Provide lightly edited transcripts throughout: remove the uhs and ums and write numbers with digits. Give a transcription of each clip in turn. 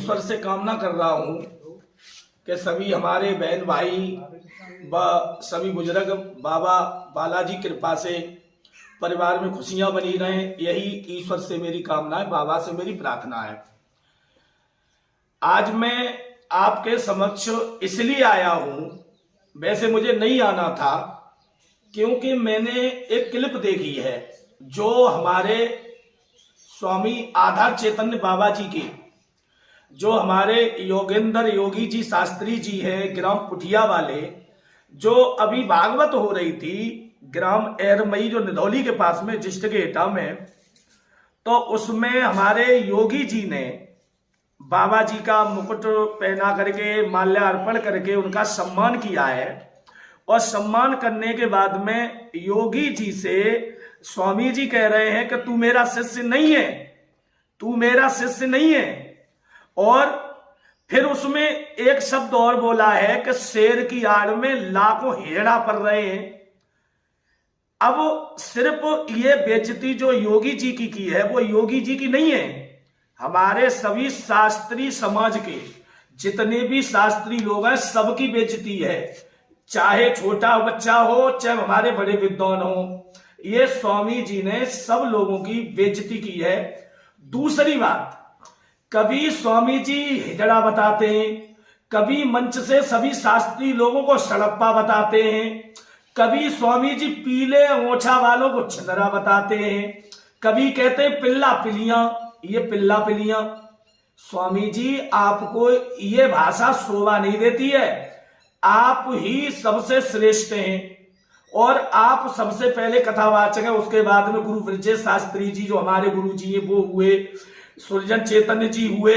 ईश्वर से कामना कर रहा हूं कि सभी हमारे बहन भाई व सभी बुजुर्ग बाबा बालाजी कृपा से परिवार में खुशियां बनी रहें। यही ईश्वर से मेरी कामना है, बाबा से मेरी प्रार्थना है। आज मैं आपके समक्ष इसलिए आया हूं, वैसे मुझे नहीं आना था, क्योंकि मैंने एक क्लिप देखी है जो हमारे स्वामी आधार चैतन्य बाबा जी के, जो हमारे योगेंद्र योगी जी शास्त्री जी हैं ग्राम पुठिया वाले, जो अभी भागवत हो रही थी ग्राम एरमई जो निधौली के पास में डिस्ट्रिक्ट एटा में, तो उसमें हमारे योगी जी ने बाबा जी का मुकुट पहना करके माल्यार्पण करके उनका सम्मान किया है। और सम्मान करने के बाद में योगी जी से स्वामी जी कह रहे हैं कि तू मेरा शिष्य नहीं है, तू मेरा शिष्य नहीं है। और फिर उसमें एक शब्द और बोला है कि शेर की आड़ में लाखों हेड़ा पड़ रहे हैं। अब सिर्फ ये बेइज्जती जो योगी जी की है वो योगी जी की नहीं है, हमारे सभी शास्त्री समाज के जितने भी शास्त्री लोग हैं सबकी बेइज्जती है, चाहे छोटा बच्चा हो चाहे हमारे बड़े विद्वान हो। ये स्वामी जी ने सब लोगों की बेइज्जती की है। दूसरी बात, कभी स्वामी जी हिजड़ा बताते हैं, कभी मंच से सभी शास्त्री लोगों को सड़प्पा बताते हैं, कभी स्वामी जी पीले ओछा वालों को छिंदरा बताते हैं, कभी कहते हैं पिल्ला पिलियां, ये पिल्ला पिलियां। स्वामी जी आपको ये भाषा शोभा नहीं देती है। आप ही सबसे श्रेष्ठ हैं और आप सबसे पहले कथावाचक है, उसके बाद में गुरु ब्रजेश शास्त्री जी जो हमारे गुरु जी हैं वो हुए, सुरजन चैतन्य जी हुए।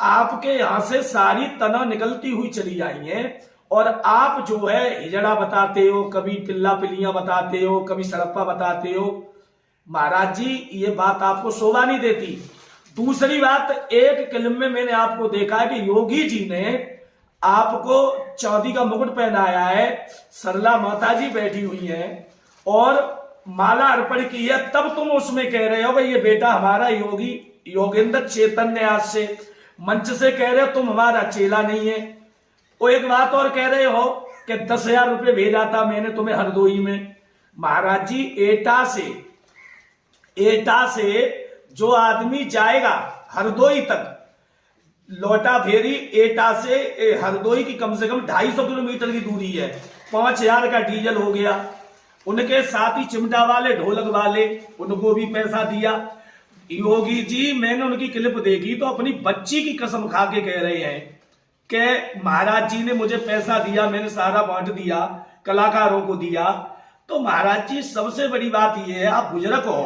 आपके यहां से सारी तना निकलती हुई चली आई है और आप जो है हिजड़ा बताते हो, कभी पिल्ला पिलियां बताते हो, कभी सड़प्पा बताते हो। महाराज जी ये बात आपको शोभा नहीं देती। दूसरी बात, एक क्लिप में मैंने आपको देखा है कि योगी जी ने आपको चांदी का मुकुट पहनाया है, सरला माता जी बैठी हुई हैं और माला अर्पण की है, तब तुम उसमें कह रहे हो भाई ये बेटा हमारा योगी योगेंद्र चैतन्य आज से मंच से कह रहे हो तुम हमारा चेला नहीं है। वो एक बात और कह रहे हो कि 10,000 रुपये भेजा था मैंने तुम्हें हरदोई में। महाराज जी एटा से जो आदमी जाएगा हरदोई तक, लोटा फेरी एटा से हरदोई की कम से कम 250 किलोमीटर की दूरी है, 5,000 का डीजल हो गया। उनके साथ ही चिमटा वाले ढोलक वाले उनको भी पैसा दिया। योगी जी मैंने उनकी क्लिप देखी तो अपनी बच्ची की कसम खा के कह रहे हैं कि महाराज जी ने मुझे पैसा दिया, मैंने सारा बांट दिया, कलाकारों को दिया। तो महाराज जी सबसे बड़ी बात यह है आप बुजुर्ग हो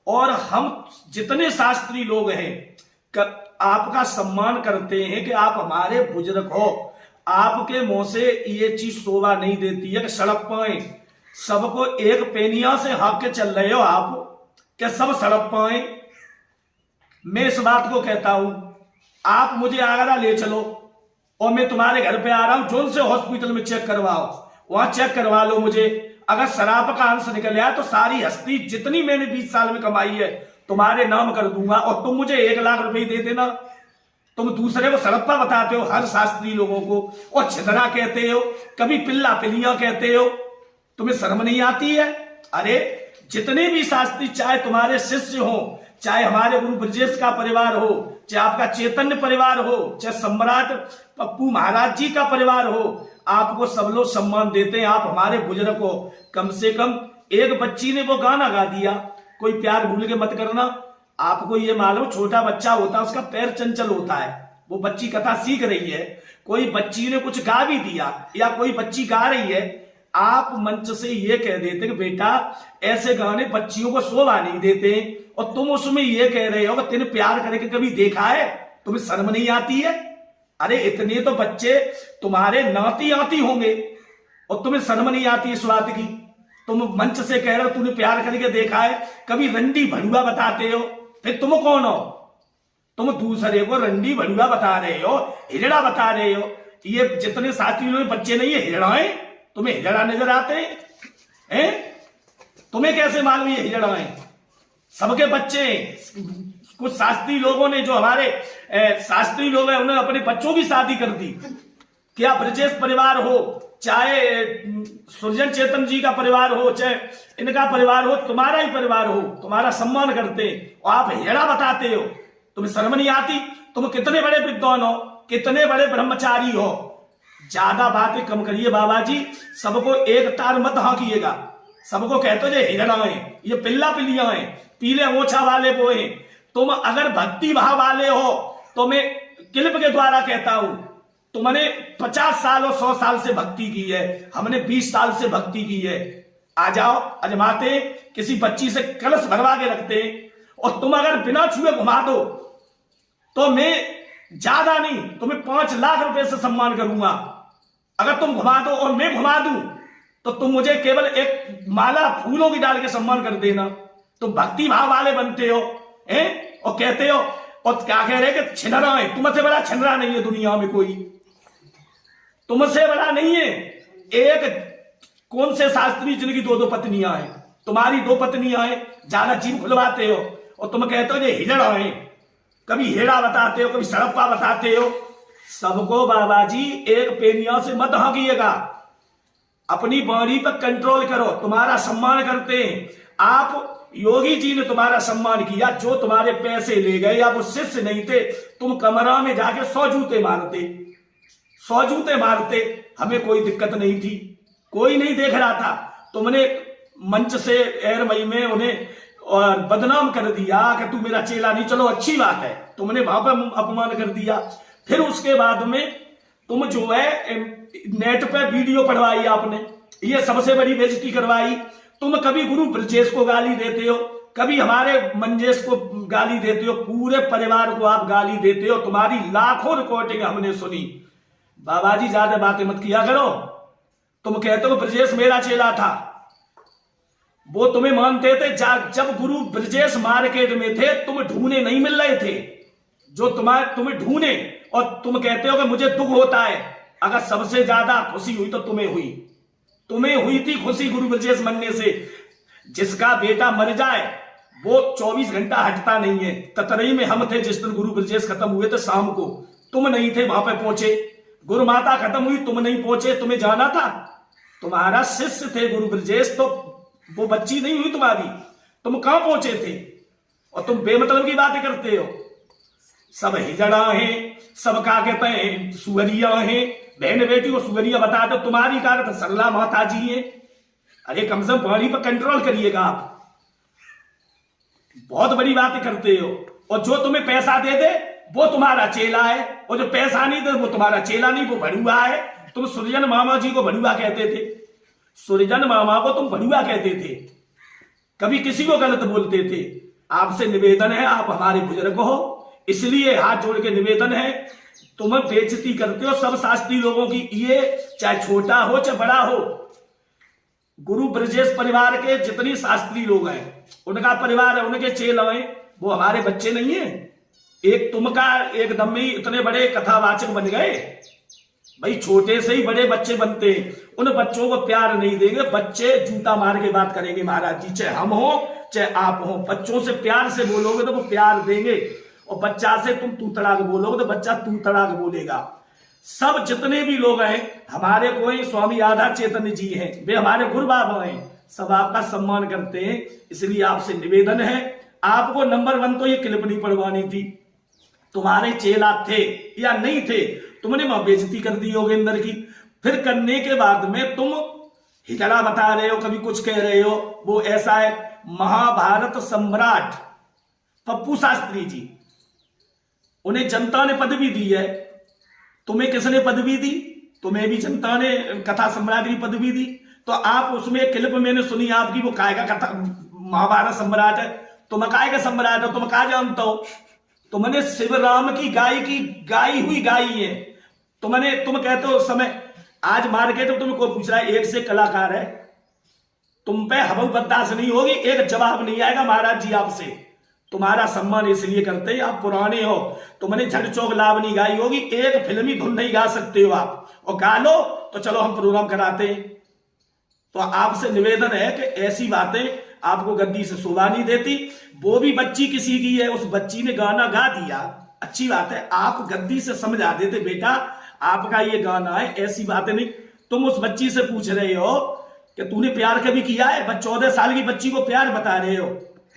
और हम जितने शास्त्री लोग हैं आपका सम्मान करते हैं कि आप हमारे बुजुर्ग हो। आपके मुंह से ये चीज शोभा नहीं देती है कि सड़क पाए सबको एक पेनिया से हाँक के चल रहे हो आप, क्या सब सड़क पाए। मैं इस बात को कहता हूं, आप मुझे आगरा ले चलो और मैं तुम्हारे घर पे आ रहा हूं, जोन से हॉस्पिटल में चेक करवाओ, वहां चेक करवा लो मुझे। अगर शराब का अंश निकल आया तो सारी हस्ती जितनी मैंने 20 साल में कमाई है तुम्हारे नाम कर दूंगा और तुम मुझे 1 लाख रुपए दे देना। तुम दूसरे को सड़प्पा बताते हो हर शास्त्री लोगों को और छिंदरा कहते हो, कभी पिल्ला पिलियां कहते हो, तुम्हें शर्म नहीं आती है। अरे जितने भी शास्त्री, चाहे तुम्हारे शिष्य हो, चाहे हमारे गुरु ब्रजेश का परिवार हो, चाहे आपका चैतन्य परिवार हो, चाहे सम्राट पप्पू महाराज जी का परिवार हो, आपको सब लोग सम्मान देते हैं। आप हमारे बुजुर्ग को, कम से कम एक बच्ची ने वो गाना गा दिया, कोई प्यार भूल के मत करना। आपको ये मालूम छोटा बच्चा होता है उसका पैर चंचल होता है, वो बच्ची कथा सीख रही है, कोई बच्ची ने कुछ गा भी दिया या कोई बच्ची गा रही है, आप मंच से ये कह देते कि बेटा ऐसे गाने बच्चियों को शोभा नहीं देते और तुम उसमें ये कह रहे हो कि तेने प्यार करके कभी देखा है, तुम्हें शर्म नहीं आती है। अरे इतने तो बच्चे तुम्हारे नाती आती होंगे और तुम्हें शर्म नहीं आती इस बात की। तुम मंच से कह रहे हो तूने प्यार करके देखा है, कभी रंडी भड़ुआ बताते हो, फिर तुम कौन हो? तुम दूसरे को रंडी भड़ुआ बता रहे हो, हिजड़ा बता रहे हो। ये जितने साथी लोग बच्चे नहीं है हिजड़ा है, तुम्हें हिजड़ा नजर आते हैं? तुम्हें कैसे मालूम ये हिजड़ा है? सबके बच्चे कुछ शास्त्री लोगों ने, जो हमारे शास्त्री लोग हैं, उन्होंने अपने बच्चों की शादी कर दी। क्या ब्रजेश परिवार हो, चाहे सुरजन चेतन जी का परिवार हो, चाहे इनका परिवार हो, तुम्हारा ही परिवार हो, तुम्हारा सम्मान करते हैं और आप हेड़ा बताते हो। तुम्हें शर्म नहीं आती? तुम कितने बड़े विद्वान हो, कितने बड़े ब्रह्मचारी हो। ज्यादा बातें कम करिए बाबा जी, सबको एक तार मत हाँकिएगा। सबको कहते हो ये हिरणा है, ये पिल्ला पिल्लियां हैं, पीले ओछा वाले वो हैं। तुम अगर भक्ति भाव वाले हो तो मैं क्लिप के द्वारा कहता हूं, तुमने 50 साल और 100 साल से भक्ति की है, हमने 20 साल से भक्ति की है। आ जाओ, अजमाते, किसी बच्ची से कलश भरवा के रखते, और तुम अगर बिना छुए घुमा दो तो मैं ज्यादा नहीं, तुम्हें 5 लाख रुपए से सम्मान करूंगा। अगर तुम घुमा दो और मैं घुमा दूं तो तुम मुझे केवल एक माला फूलों की डाल के सम्मान कर देना। तुम भक्ति भाव वाले बनते हो हैं और कहते हो, और क्या कह रहे कि छिनरा है। तुमसे बड़ा छिनरा नहीं है दुनिया में कोई, तुमसे बड़ा नहीं है। एक कौन से शास्त्री जिनकी 2-2 पत्नियां हैं? तुम्हारी 2 पत्नियां हैं, ज्यादा जीभ खुलवाते हो और तुम कहते हो ये हिजड़ा है। कभी हेड़ा बताते हो, कभी सड़प्पा बताते हो। सबको बाबा जी एक पेनिया से मत हाँकिएगा, अपनी वाणी पर कंट्रोल करो। तुम्हारा सम्मान करते हैं, आप योगी जी ने तुम्हारा सम्मान किया, जो तुम्हारे पैसे ले गए या वो शिष्य नहीं थे, तुम कमरा में जाके 100 जूते मारते, 100 जूते मारते, हमें कोई दिक्कत नहीं थी, कोई नहीं देख रहा था। तुमने मंच से एर मई में उन्हें और बदनाम कर दिया कि तू मेरा चेला नहीं। चलो अच्छी बात है, तुमने वहां पर अपमान कर दिया। फिर उसके बाद में तुम जो है नेट पे वीडियो पढ़वाई आपने, ये सबसे बड़ी बेइज्जती करवाई। तुम कभी गुरु ब्रजेश को गाली देते हो, कभी हमारे मंजेश को गाली देते हो, पूरे परिवार को आप गाली देते हो। तुम्हारी लाखों रिकॉर्डिंग हमने सुनी। बाबा जी ज्यादा बातें मत किया करो। तुम कहते हो ब्रजेश मेरा चेला था, वो तुम्हें मानते थे। जब गुरु ब्रजेश मार्केट में थे, तुम ढूंढने नहीं मिल रहे थे, जो तुम्हें ढूंढने, और तुम कहते हो कि मुझे दुख होता है। अगर सबसे ज्यादा खुशी हुई तो तुम्हें हुई थी खुशी गुरु ब्रजेश मनने से। जिसका बेटा मर जाए वो 24 घंटा हटता नहीं है। ततरई में हम थे जिस दिन गुरु ब्रजेश खत्म हुए थे, शाम को तुम नहीं थे वहां पे पहुंचे। गुरु माता खत्म हुई, तुम नहीं पहुंचे, तुम्हें जाना था। तुम्हारा शिष्य थे गुरु ब्रजेश, तो वो बच्ची नहीं हुई तुम्हारी, तुम कहां पहुंचे थे? और तुम बेमतलब की बातें करते हो। सब हिजड़ा हैं, सब क्या कहते हैं सुअरिया हैं। बहन बेटी को सुअरिया बता दो, तुम्हारी क्या कहते सरला माता जी है। अरे कम से कम वाणी पर कंट्रोल करिएगा आप, बहुत बड़ी बातें करते हो। और जो तुम्हें पैसा दे दे वो तुम्हारा चेला है, और जो पैसा नहीं दे वो तुम्हारा चेला नहीं, वो भड़ुआ है। तुम सुरजन मामा जी को भड़ुआ कहते थे, सुरजन मामा को तुम भड़ुआ कहते थे, कभी किसी को गलत बोलते थे। आपसे निवेदन है, आप हमारे बुजुर्ग हो, इसलिए हाथ जोड़ के निवेदन है। तुम बेइज्जती करते हो सब शास्त्री लोगों की, ये चाहे छोटा हो चाहे बड़ा हो। गुरु ब्रजेश परिवार के जितनी शास्त्री लोग हैं, उनका परिवार है, उनके चेला हैं, वो हमारे बच्चे नहीं है। एक तुमका एकदम ही इतने बड़े कथावाचक बन गए। भाई छोटे से ही बड़े बच्चे बनते हैं, उन बच्चों को प्यार नहीं देंगे। बच्चे जूता मार के बात करेंगे महाराज जी, चाहे हम हो चाहे आप हो। बच्चों से प्यार से बोलोगे तो वो प्यार देंगे, और बच्चा से तुम तू तड़ाक बोलोगे तो बच्चा तू तड़ाक बोलेगा। सब जितने भी लोग हैं, हमारे कोई स्वामी आधा चैतन्य जी हैं, वे हमारे गुरु बाबा हैं, सब आपका सम्मान करते हैं। इसलिए आपसे निवेदन है, आपको नंबर 1 तो ये क्लिप नहीं पढ़वानी थी। तुम्हारे चेला थे या नहीं थे, तुमने वहां बेइज्जती कर दी योगेंद्र की। फिर करने के बाद में तुम हिजड़ा बता रहे हो, कभी कुछ कह रहे हो। वो ऐसा है, महाभारत सम्राट पप्पू शास्त्री जी, उन्हें जनता ने पदवी दी है। तुम्हें किसने पदवी दी? तुम्हें भी जनता ने कथा सम्राट की पदवी दी। तो आप उसमें क्लिप मैंने सुनी आपकी, वो काय का कथा महाभारत सम्राट है। तुम काय का सम्राट हो? तुम क्या जानते हो? तुमने शिवराम की गाई हुई गाई है। तुम कहते हो उस समय, आज मार्केट में तुम्हें कोई पूछ रहा है, एक से कलाकार है, तुम पे हवा बर्दाश्त नहीं होगी, एक जवाब नहीं आएगा महाराज जी आपसे। तुम्हारा सम्मान इसलिए करते हैं, आप पुराने हो, तुमने झड़ चौक लावनी गाई होगी, एक फिल्मी धुन नहीं गा सकते हो आप, और गा लो तो चलो हम प्रोग्राम कराते हैं। तो आपसे निवेदन है कि ऐसी बातें आपको गद्दी से शोभा नहीं देती। वो भी बच्ची किसी की है, उस बच्ची ने गाना गा दिया, अच्छी बात है, आप गद्दी से समझा देते बेटा आपका ये गाना है, ऐसी बातें नहीं। तुम उस बच्ची से पूछ रहे हो कि तूने प्यार कभी किया है, बस 14 साल की बच्ची को प्यार बता रहे हो,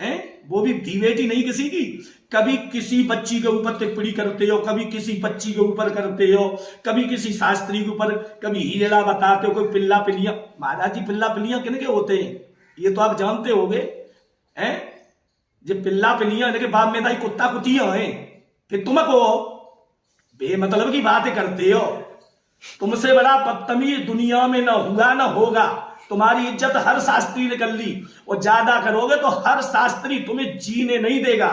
हैं? वो भी धी बेटी नहीं किसी की। कभी किसी बच्ची के ऊपर टिप्पणी करते हो, कभी किसी बच्ची के ऊपर करते हो, कभी किसी शास्त्री के ऊपर, कभी हीरा बताते हो, कोई पिल्ला पिल्लियां। महाराज जी पिल्ला पिल्लियां किन के होते हैं ये तो आप जानते होगे, हैं? जो पिल्ला पिल्लियां लेकिन बाप में दाई कुत्ता कुतियां हैं, फिर तुम को बेमतलब की बातें करते हो। तुमसे बड़ा बदतमीज दुनिया में ना हुआ ना होगा। तुम्हारी इज्जत हर शास्त्री ने कर ली, और ज्यादा करोगे तो हर शास्त्री तुम्हें जीने नहीं देगा।